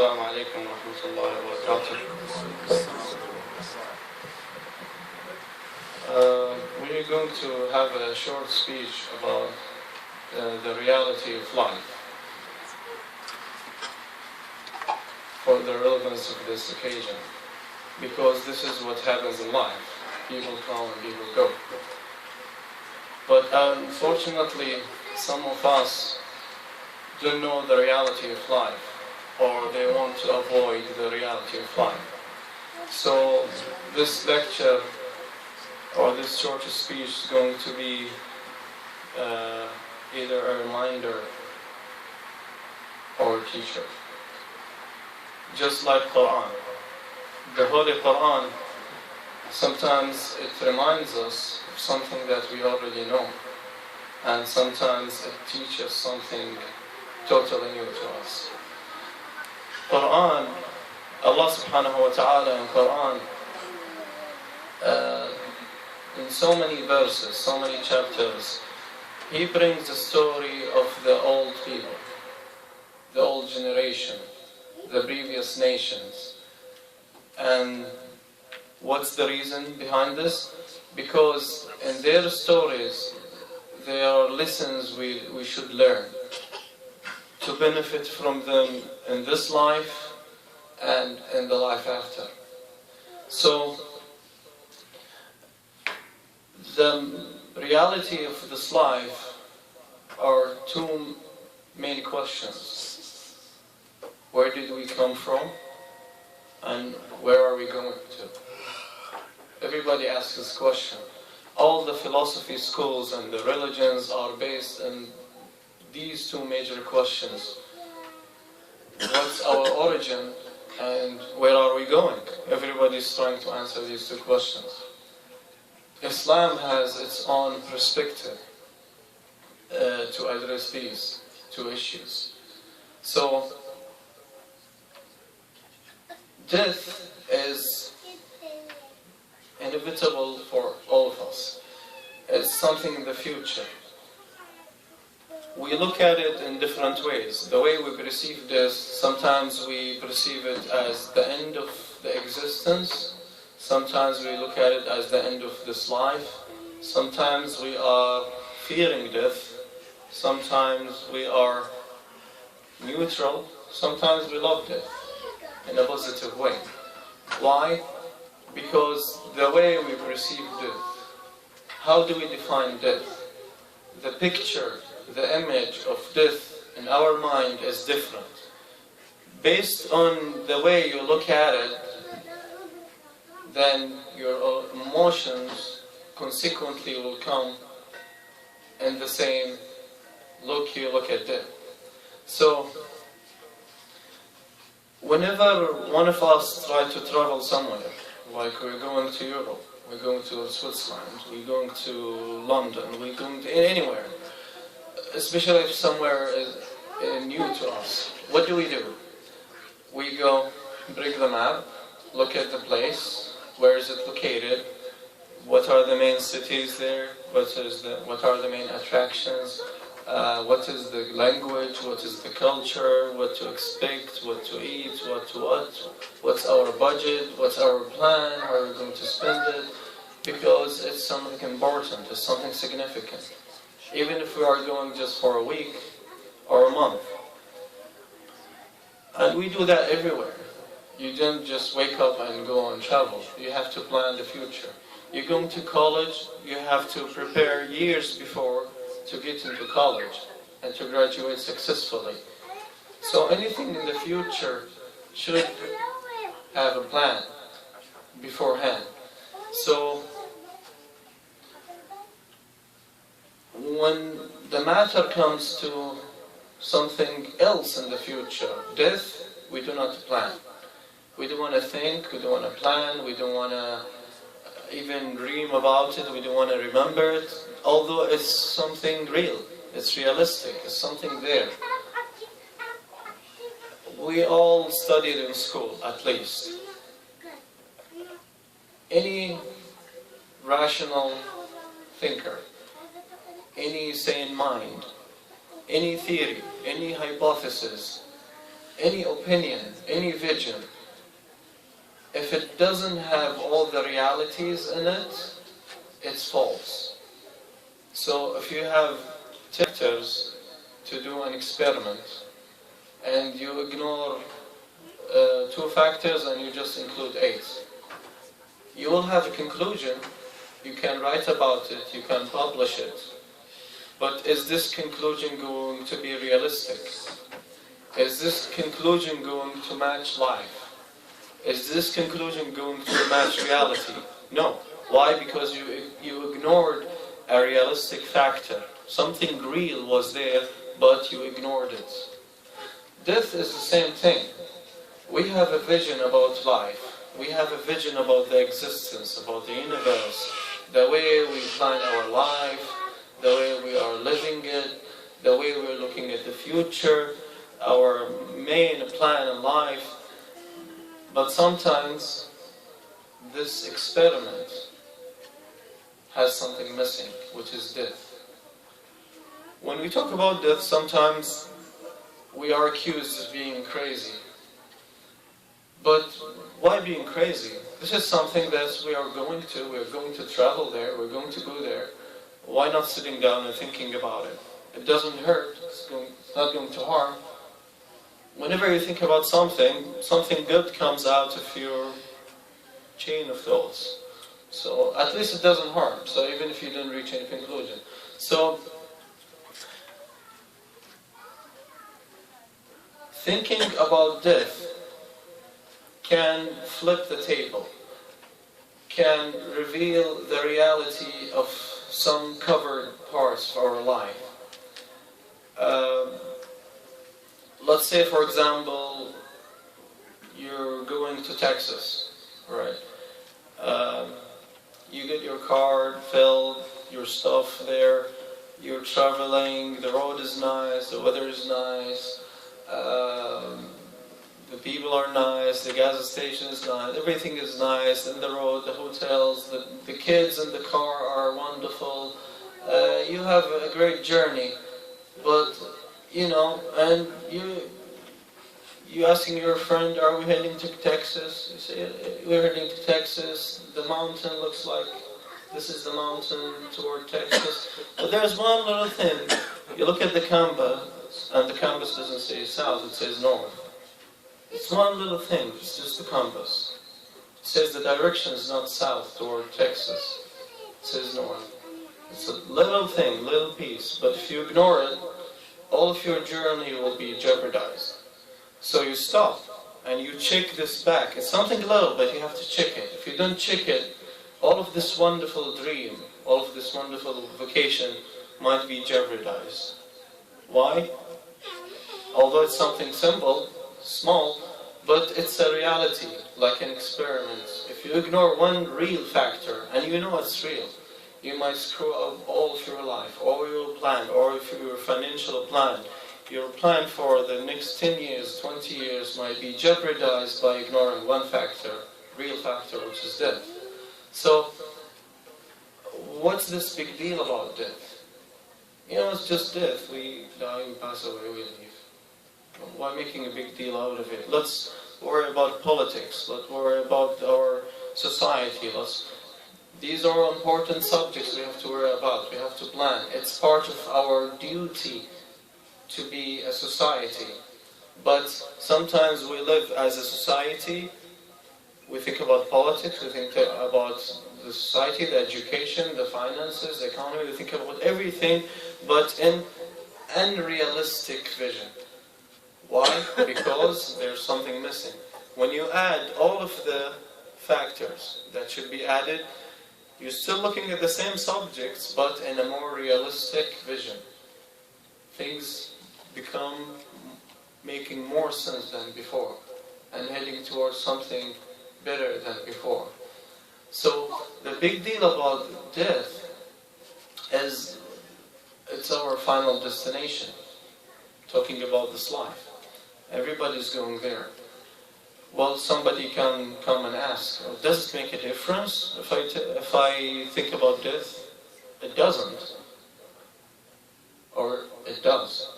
السلام عليكم ورحمة الله وبركاته. We're going to have a short speech about the reality of life for the relevance of this occasion, because this is what happens in life. People come and people go. But unfortunately, some of us don't know the reality of life, or they want to avoid the reality of life. So this lecture or this short speech is going to be either a reminder or a teacher. Just like Quran. The Holy Quran, sometimes it reminds us of something that we already know, and sometimes it teaches something totally new to us. Quran, Allah subhanahu wa ta'ala in Quran, in so many verses, so many chapters, He brings the story of the old people, the old generation, the previous nations. And what's the reason behind this? Because in their stories, there are lessons we should learn to benefit from them in this life and in the life after. So the reality of this life are two main questions. Where did we come from? And where are we going to? Everybody asks this question. All the philosophy schools and the religions are based on these two major questions. What's our origin and where are we going? Everybody's trying to answer these two questions. Islam has its own perspective to address these two issues. So, death is inevitable for all of us. It's something in the future. We look at it in different ways. The way we perceive this, sometimes we perceive it as the end of the existence. Sometimes we look at it as the end of this life. Sometimes we are fearing death. Sometimes we are neutral. Sometimes we love death in a positive way. Why? Because the way we perceive death, how do we define death? The picture, the image of death in our mind is different. Based on the way you look at it, then your emotions consequently will come in the same look you look at death. So, whenever one of us try to travel somewhere, like we're going to Europe, we're going to Switzerland, we're going to London, we're going to anywhere, especially if somewhere is new to us, what do? We go, bring the map, look at the place, where is it located, what are the main cities there, what are the main attractions, what is the language, what is the culture, what to expect, what to eat, what's our budget, what's our plan, how are we going to spend it, because it's something important, it's something significant. Even if we are going just for a week or a month. And we do that everywhere. You don't just wake up and go and travel. You have to plan the future. You're going to college, you have to prepare years before to get into college and to graduate successfully. So anything in the future should have a plan beforehand. So when the matter comes to something else in the future, death, we do not plan. We don't want to think, we don't want to plan, we don't want to even dream about it, we don't want to remember it, although it's something real, it's realistic, it's something there. We all studied in school, at least. Any rational thinker, any sane mind, any theory, any hypothesis any opinion, any vision, if it doesn't have all the realities in it, it's false. So if you have factors to do an experiment and you ignore 2 factors and you just include 8, you will have a conclusion. You can write about it, you can publish it, but is this conclusion going to be realistic? Is this conclusion going to match life? Is this conclusion going to match reality? No. Why? Because you ignored a realistic factor. Something real was there, but you ignored it. Death is the same thing. We have a vision about life. We have a vision about the existence, about the universe, the way we plan our life, the way we are living it, the way we're looking at the future, our main plan in life. But sometimes this experiment has something missing, which is death. When we talk about death, sometimes we are accused of being crazy. But why being crazy? This is something that we're going to travel there, we're going to go there. Why not sitting down and thinking about it? It doesn't hurt, it's not going to harm. Whenever you think about something good comes out of your chain of thoughts. So at least it doesn't harm, so even if you don't reach any conclusion. So thinking about death can flip the table, can reveal the reality of some covered parts of our life. Let's say, for example, you're going to Texas, right? You get your car filled, your stuff there, you're traveling, the road is nice, the weather is nice, the people are nice, the gas station is nice, everything is nice, and the road, the hotels, the kids in the car are wonderful. You have a great journey, but and you asking your friend, are we heading to Texas? You say, we're heading to Texas, the mountain looks like this is the mountain toward Texas. But there's one little thing, you look at the compass, and the compass doesn't say south, it says north. It's one little thing, it's just the compass. It says the direction is not south toward Texas, it says north. It's a little thing, little piece, but if you ignore it, all of your journey will be jeopardized. So you stop and you check this back. It's something little, but you have to check it. If you don't check it, all of this wonderful dream, all of this wonderful vacation might be jeopardized. Why? Although it's something simple, small, but it's a reality, like an experiment. If you ignore one real factor, and you know it's real, you might screw up all of your life, all your plan, or if your financial plan, your plan for the next 10 years, 20 years might be jeopardized by ignoring one factor, real factor, which is death. So, what's this big deal about death? It's just death. We die, we pass away, we leave. Why making a big deal out of it? Let's worry about politics. Let's worry about our society. These are important subjects we have to worry about. We have to plan. It's part of our duty to be a society. But sometimes we live as a society. We think about politics. We think about the society, the education, the finances, the economy. We think about everything, but in unrealistic vision. Why? Because there's something missing. When you add all of the factors that should be added, you're still looking at the same subjects, but in a more realistic vision. Things become making more sense than before, and heading towards something better than before. So the big deal about death is it's our final destination. Talking about this life. Everybody's going there. Well, somebody can come and ask, does it make a difference if I think about death? It doesn't. Or it does.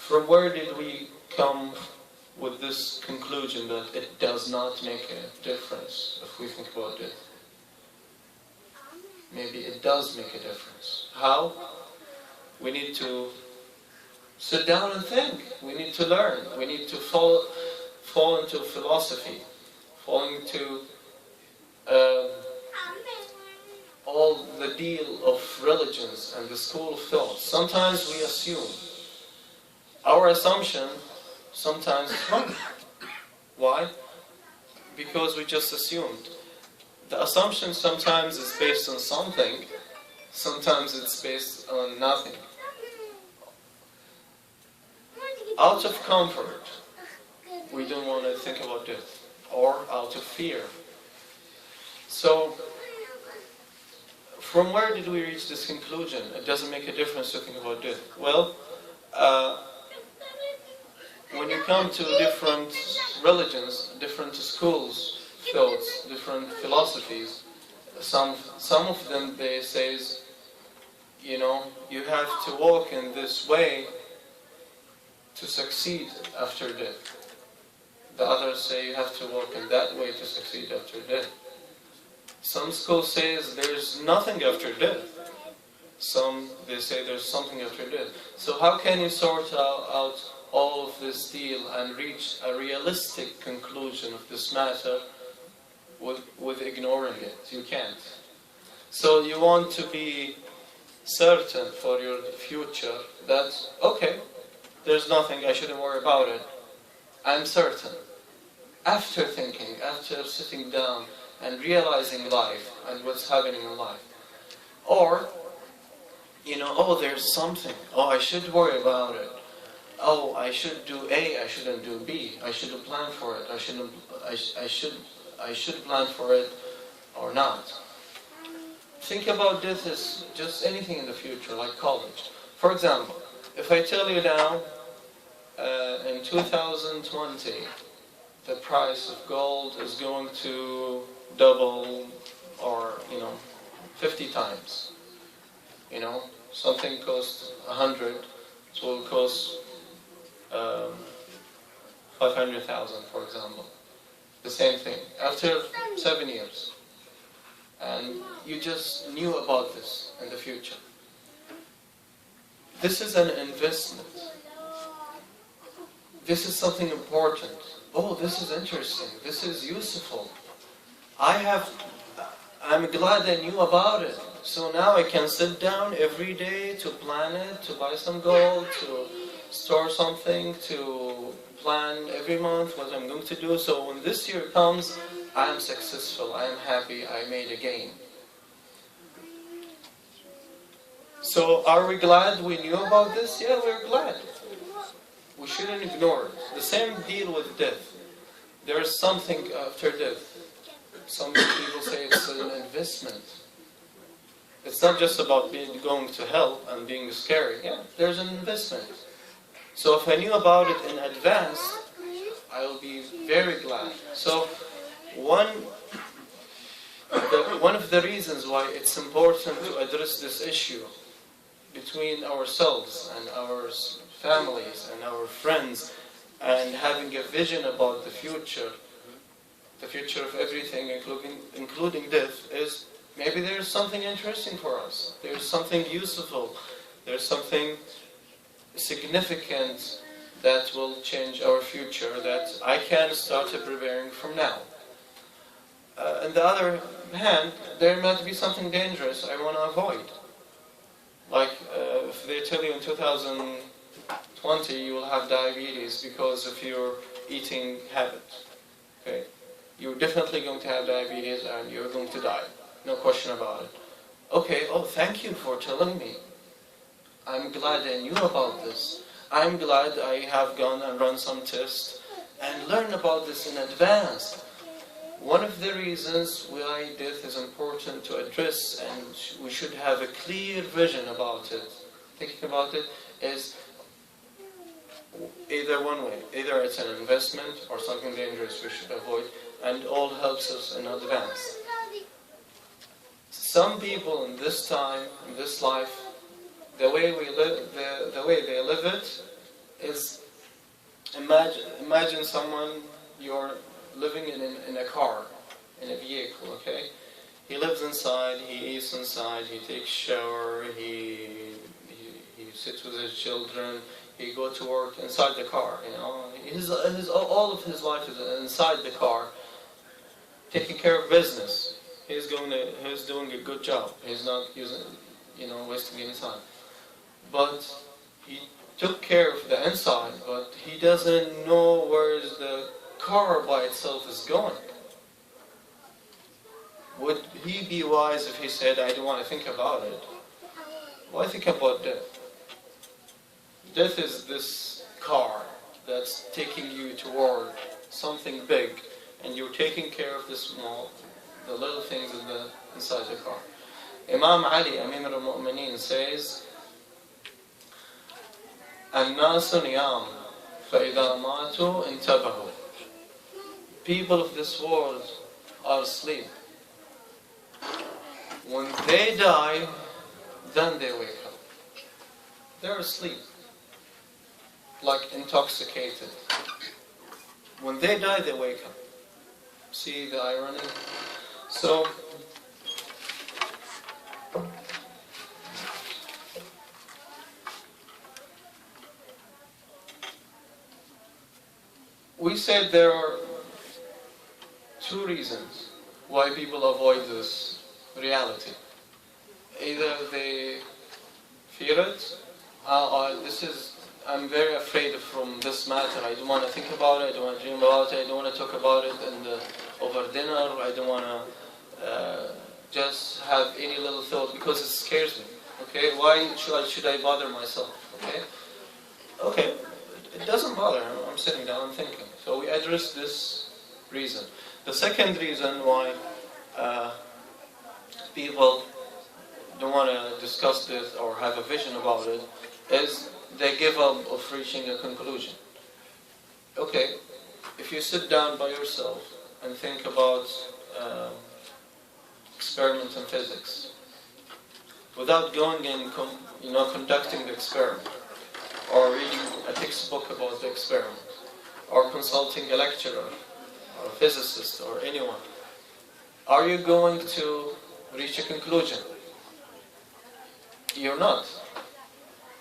From where did we come with this conclusion that it does not make a difference if we think about it? Maybe it does make a difference. How? We need to sit down and think. We need to learn. We need to fall into philosophy, fall into all the deal of religions and the school of thought. Sometimes we assume. Our assumption sometimes is wrong. Why? Because we just assumed. The assumption sometimes is based on something, sometimes it's based on nothing. Out of comfort, we don't want to think about death, or out of fear. So, from where did we reach this conclusion? It doesn't make a difference to think about death. Well, when you come to different religions, different schools, thoughts, different philosophies, some of them they say, you know, you have to walk in this way to succeed after death. The others say you have to walk in that way to succeed after death. Some schools say there's nothing after death. Some they say there's something after death. So how can you sort out all of this deal and reach a realistic conclusion of this matter with ignoring it? You can't. So you want to be certain for your future that, okay, there's nothing, I shouldn't worry about it. I'm certain. After thinking, after sitting down and realizing life and what's happening in life. Or, you know, oh, there's something. Oh, I should worry about it. Oh, I should do A, I shouldn't do B. I shouldn't plan for it. I should plan for it or not. Think about this as just anything in the future, like college. For example, if I tell you now, in 2020, the price of gold is going to double or, 50 times. Something costs 100, it will cost 500,000, for example. The same thing. After 7 years. And you just knew about this in the future. This is an investment. This is something important. Oh, this is interesting. This is useful. I'm glad I knew about it. So now I can sit down every day to plan it, to buy some gold, to store something, to plan every month what I'm going to do. So when this year comes, I am successful, I am happy, I made a gain. So are we glad we knew about this? Yeah, we're glad. We shouldn't ignore it. The same deal with death. There is something after death. Some people say it's an investment. It's not just about going to hell and being scary. Yeah, there's an investment. So if I knew about it in advance, I will be very glad. So one of the reasons why it's important to address this issue between ourselves and our families and our friends, and having a vision about the future of everything, including death, is maybe there's something interesting for us. There's something useful. There's something significant that will change our future that I can start preparing from now. On the other hand, there might be something dangerous I want to avoid. Like if they tell you in 2020 you will have diabetes because of your eating habit. Okay? You're definitely going to have diabetes and you're going to die. No question about it. Okay, oh, thank you for telling me. I'm glad I knew about this. I'm glad I have gone and run some tests and learned about this in advance. One of the reasons why death is important to address, and we should have a clear vision about it, thinking about it, is either one way. Either it's an investment or something dangerous we should avoid, and all helps us in advance. Some people in this time, in this life, the way they live it is imagine someone, you're living in a car, in a vehicle, okay? He lives inside, he eats inside, he takes shower, he sits with his children, he go to work inside the car, you know. All of his life is inside the car, taking care of business. He's doing a good job. He's not wasting any time. But he took care of the inside, but he doesn't know where the car by itself is going. Would he be wise if he said, I don't want to think about it? Why think about death? Death is this car that's taking you toward something big, and you're taking care of the little things inside the car. Imam Ali, Amir al-Mu'mineen, says, الناس نيام فإذا ماتوا انتبهوا. People of this world are asleep. When they die, then they wake up. They're asleep, like intoxicated. When they die, they wake up. See the irony? So, we said there are two reasons why people avoid this reality. Either they fear it, I'm very afraid from this matter, I don't want to think about it, I don't want to dream about it, I don't want to talk about it over dinner, I don't want to just have any little thought because it scares me. Okay, why should I bother myself? Okay, it doesn't bother. I'm sitting down, I'm thinking. So we address this reason. The second reason why people don't want to discuss this or have a vision about it is they give up of reaching a conclusion. Okay, if you sit down by yourself and think about experiment in physics, without going and conducting the experiment, or reading a textbook about the experiment, or consulting a lecturer, or a physicist, or anyone, are you going to reach a conclusion? You're not.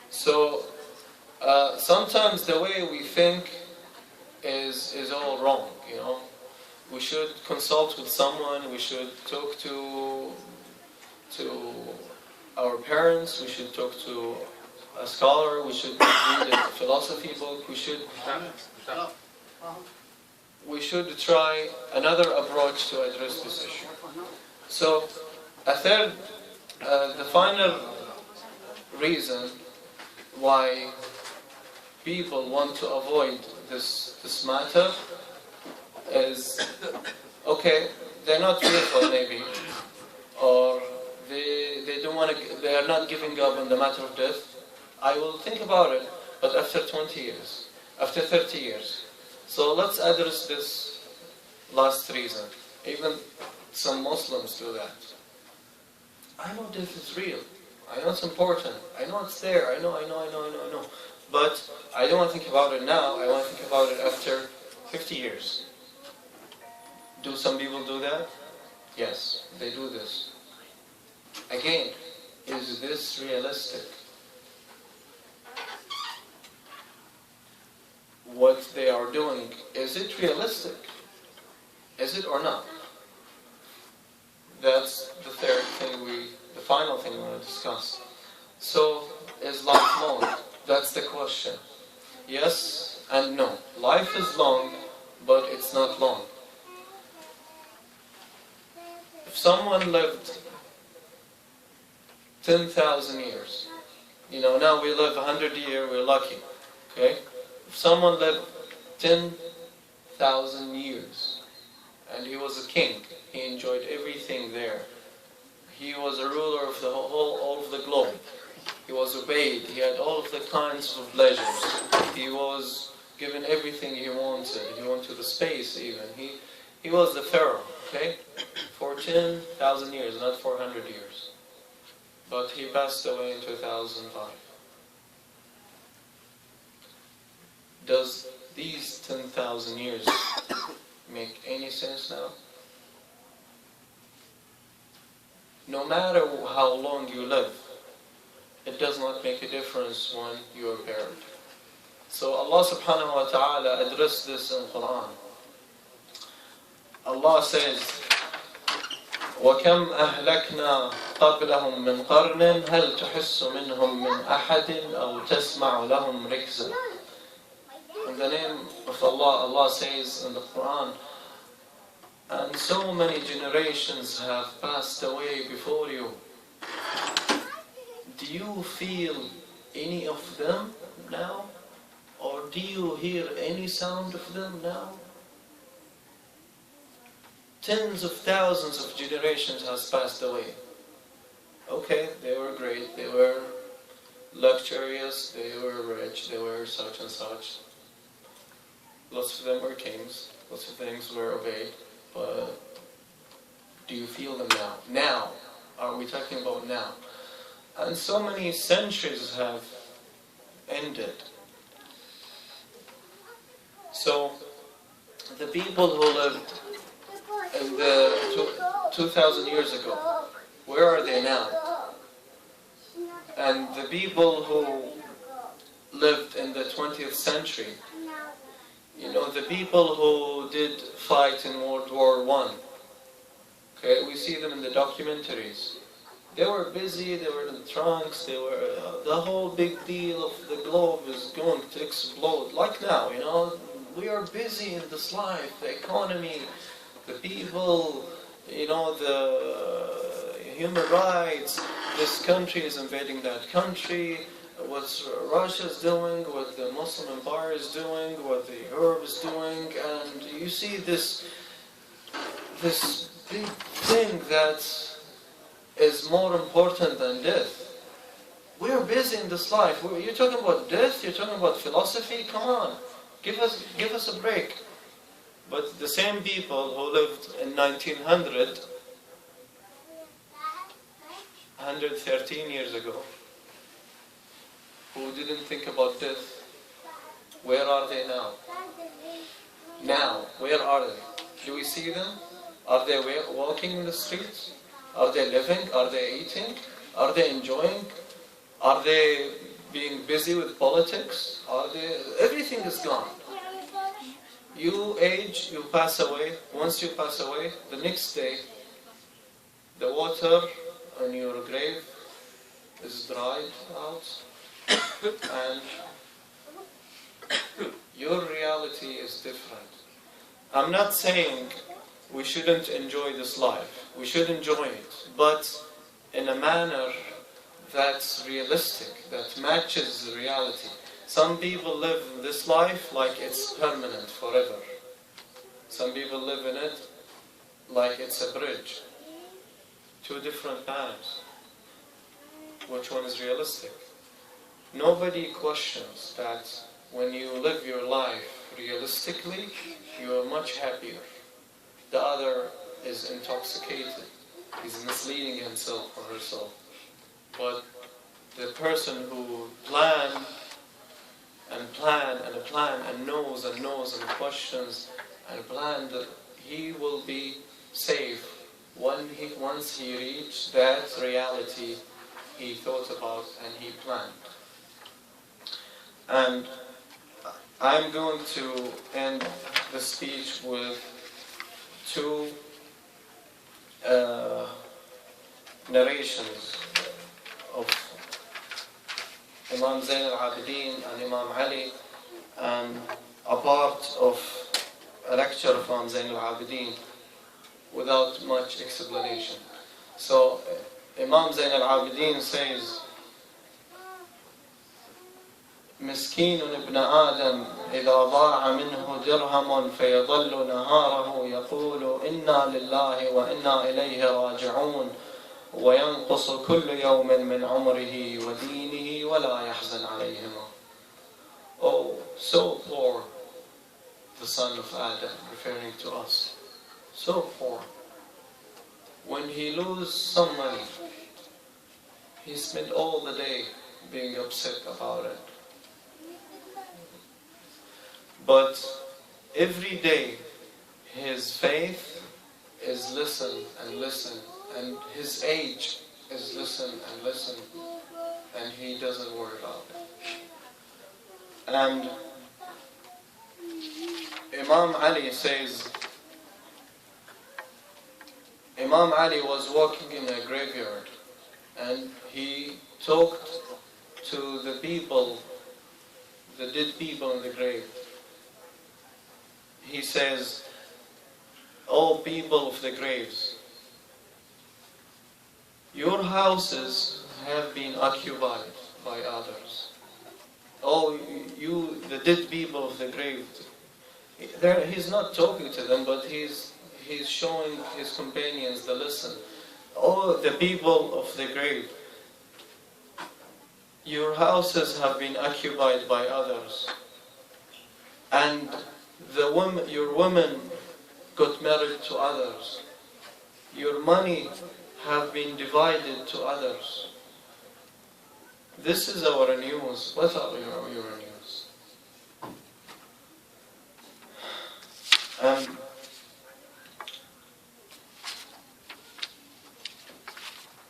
So sometimes the way we think is all wrong. We should consult with someone. We should talk to our parents. We should talk to a scholar. We should read a philosophy book. We should try another approach to address this issue. So, the final reason why people want to avoid this matter is, okay, they're not fearful maybe, or they don't want to, they are not giving up on the matter of death. I will think about it, but after 20 years, after 30 years. So let's address this last reason. Even some Muslims do that. I know death is real. I know it's important. I know it's there. I know. But I don't want to think about it now. I want to think about it after 50 years. Do some people do that? Yes, they do this. Again, is this realistic? What they are doing, is it realistic? Is it or not? That's the third thing the final thing we want to discuss. So, is life long? That's the question. Yes and no. Life is long, but it's not long. If someone lived 10,000 years, now we live 100 years, we're lucky, okay? If someone lived 10,000 years, and he was a king, he enjoyed everything there. He was a ruler of all of the globe. He was obeyed. He had all of the kinds of pleasures. He was given everything he wanted. He went to the space even. He was the pharaoh, okay? For 10,000 years, not 400 years. But he passed away in 2005. Does these 10,000 years make any sense now? No matter how long you live, it does not make a difference when you are buried. So Allah subhanahu wa ta'ala addressed this in Quran. Allah says, وَكَمْ أَهْلَكْنَا قَبْلَهُمْ مِنْ قَرْنٍ هَلْ تُحِسُّ مِنْهُمْ مِنْ أَحَدٍ أَوْ تَسْمَعُ لَهُمْ رِكْزًا. In the name of Allah, Allah says in the Quran, and so many generations have passed away before you. Do you feel any of them now? Or do you hear any sound of them now? Tens of thousands of generations has passed away. Okay, they were great, they were luxurious, they were rich, they were such and such. Lots of them were kings, lots of things were obeyed, but do you feel them now? Now, are we talking about now? And so many centuries have ended. So, the people who lived in the 2,000 years ago, where are they now? And the people who lived in the 20th century, you know, the people who did fight in World War I, okay, we see them in the documentaries. They were busy, they were in the trunks, they were, the whole big deal of the globe is going to explode. Like now, you know, we are busy in this life, the economy, the people, you know, the human rights. This country is invading that country. What Russia's doing, what the Muslim Empire is doing, what the Arab is doing, and you see this big thing that is more important than death. We are busy in this life. You're talking about death? You're talking about philosophy? Come on, give us a break. But the same people who lived in 1900, 113 years ago, who didn't think about death, where are they now? Now, where are they? Do we see them? Are they walking in the streets? Are they living? Are they eating? Are they enjoying? Are they being busy with politics? Everything is gone. You age, you pass away. Once you pass away, the next day, the water on your grave is dried out, and your reality is different. I'm not saying we shouldn't enjoy this life. We should enjoy it, but in a manner that's realistic, that matches the reality. Some people live this life like it's permanent, forever. Some people live in it like it's a bridge. Two different paths. Which one is realistic? Nobody questions that when you live your life realistically, you are much happier. The other is intoxicated. He's misleading himself or herself. But the person who plans and knows and questions and plans, that he will be safe once he reached that reality he thought about and he planned. And I'm going to end the speech with two narrations of Imam Zain al-Abidin and Imam Ali, and a part of a lecture of Imam Zain al-Abidin without much explanation. So Imam Zain al-Abidin says, مسكين ابن آدم إذا ضاع منه درهم فيظل نهاره يقول إنا لله وإنا إليه راجعون وينقص كل يوم من عمره ودينه ولا يحزن عليهما. Oh, so poor, the son of Adam, referring to us. So poor. When he loses some money, he spent all the day being upset about it. But every day his faith is listen and listen, and his age is listen and listen, and he doesn't worry about it. And Imam Ali says, Imam Ali was walking in a graveyard and he talked to the people, the dead people in the grave. He says, "O people of the graves, your houses have been occupied by others. Oh, you, the dead people of the grave." He's not talking to them, but he's showing his companions the lesson. Oh, the people of the grave, your houses have been occupied by others, and your women got married to others. Your money have been divided to others. This is our news. What are your news?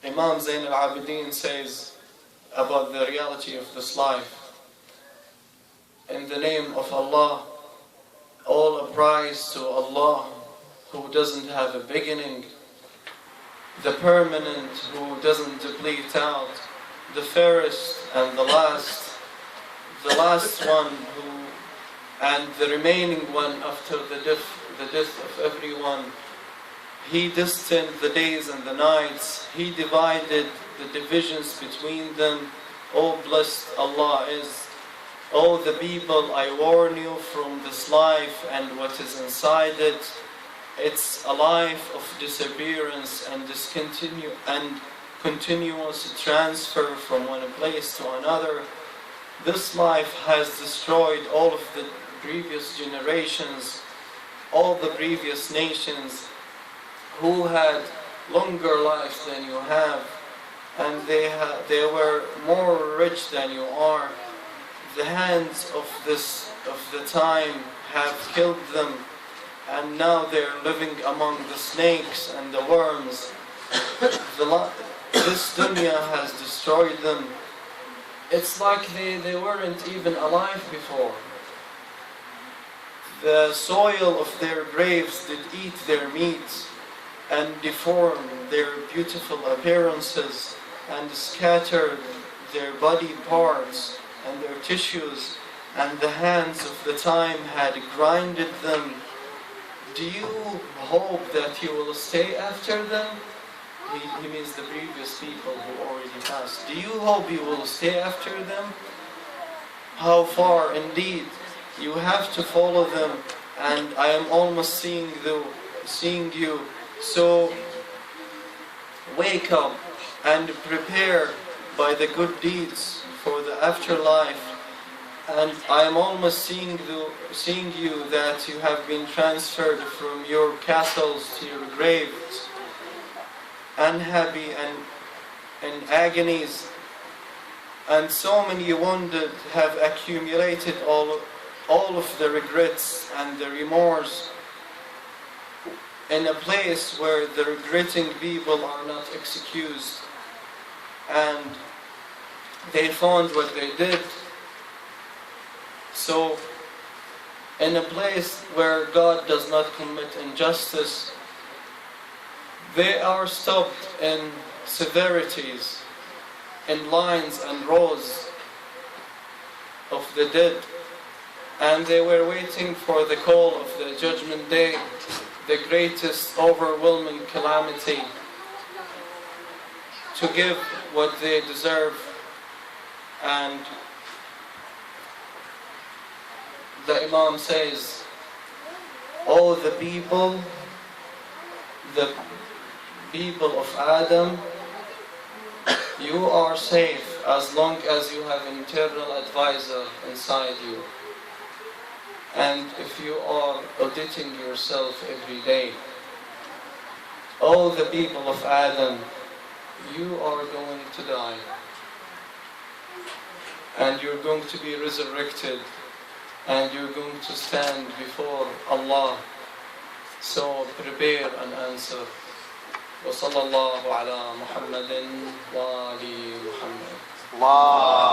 Imam Zain al-Abidin says about the reality of this life: in the name of Allah, all a praise to Allah who doesn't have a beginning, the permanent who doesn't deplete out, the first and the last one who, and the remaining one after the death of everyone. He destined the days and the nights. He divided the divisions between them. Oh, blessed Allah is. Oh, the people, I warn you from this life and what is inside it. It's a life of disappearance and continuous transfer from one place to another. This life has destroyed all of the previous generations, all the previous nations who had longer lives than you have, and they were more rich than you are. The hands of the time have killed them, and now they're living among the snakes and the worms. This dunya has destroyed them. It's like they weren't even alive before. The soil of their graves did eat their meat and deform their beautiful appearances and scattered their body parts and their tissues, and the hands of the time had grinded them. Do you hope that you will stay after them? He means the previous people who already passed. Do you hope you will stay after them? How far indeed. You have to follow them, and I am almost seeing you. So wake up and prepare by the good deeds for the afterlife. And I am almost seeing you that you have been transferred from your castles to your graves, unhappy and in agonies, and so many wounded have accumulated all of the regrets and the remorse in a place where the regretting people are not excused, and they found what they did. So in a place where God does not commit injustice, they are stopped in severities, in lines and rows of the dead, and they were waiting for the call of the judgment day, the greatest overwhelming calamity, to give what they deserve. And the Imam says, "Oh, the people of Adam, you are safe as long as you have an internal advisor inside you. And if you are auditing yourself every day, oh, the people of Adam, you are going to die. And you're going to be resurrected and you're going to stand before Allah. So prepare an answer. وصلى الله على محمد وآل محمد.